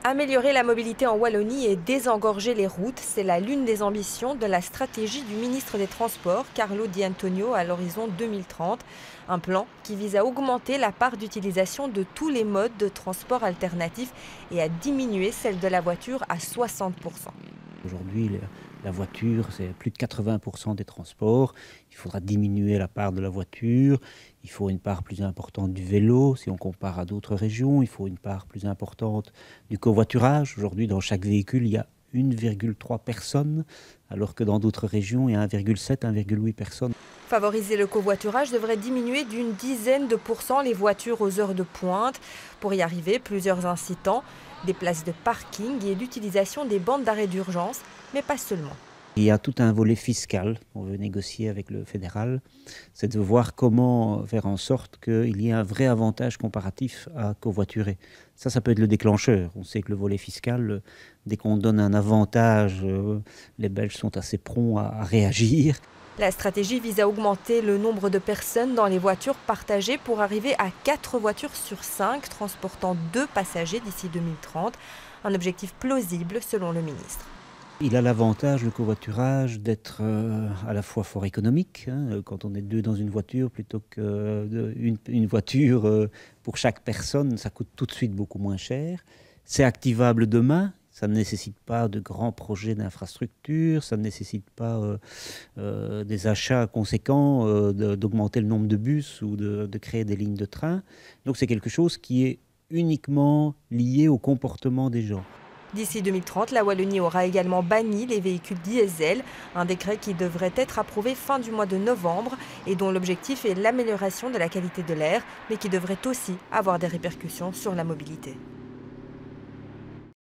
Améliorer la mobilité en Wallonie et désengorger les routes, c'est l'une des ambitions de la stratégie du ministre des Transports, Carlo Di Antonio, à l'horizon 2030. Un plan qui vise à augmenter la part d'utilisation de tous les modes de transport alternatifs et à diminuer celle de la voiture à 60%. Aujourd'hui, la voiture, c'est plus de 80% des transports. Il faudra diminuer la part de la voiture. Il faut une part plus importante du vélo. Si on compare à d'autres régions, il faut une part plus importante du covoiturage. Aujourd'hui, dans chaque véhicule, il y a 1,3 personnes, alors que dans d'autres régions, il y a 1,7, 1,8 personnes. Favoriser le covoiturage devrait diminuer d'une dizaine de pourcents les voitures aux heures de pointe. Pour y arriver, plusieurs incitants, des places de parking et l'utilisation des bandes d'arrêt d'urgence, mais pas seulement. Il y a tout un volet fiscal qu'on veut négocier avec le fédéral, c'est de voir comment faire en sorte qu'il y ait un vrai avantage comparatif à covoiturer. Ça peut être le déclencheur. On sait que le volet fiscal, dès qu'on donne un avantage, les Belges sont assez prompts à réagir. La stratégie vise à augmenter le nombre de personnes dans les voitures partagées pour arriver à 4 voitures sur 5 transportant 2 passagers d'ici 2030. Un objectif plausible selon le ministre. Il a l'avantage, le covoiturage, d'être à la fois fort économique, hein, quand on est deux dans une voiture plutôt qu'une voiture pour chaque personne, ça coûte tout de suite beaucoup moins cher. C'est activable demain, ça ne nécessite pas de grands projets d'infrastructure, ça ne nécessite pas des achats conséquents, d'augmenter le nombre de bus ou de créer des lignes de train. Donc c'est quelque chose qui est uniquement lié au comportement des gens. D'ici 2030, la Wallonie aura également banni les véhicules diesel, un décret qui devrait être approuvé fin du mois de novembre et dont l'objectif est l'amélioration de la qualité de l'air, mais qui devrait aussi avoir des répercussions sur la mobilité.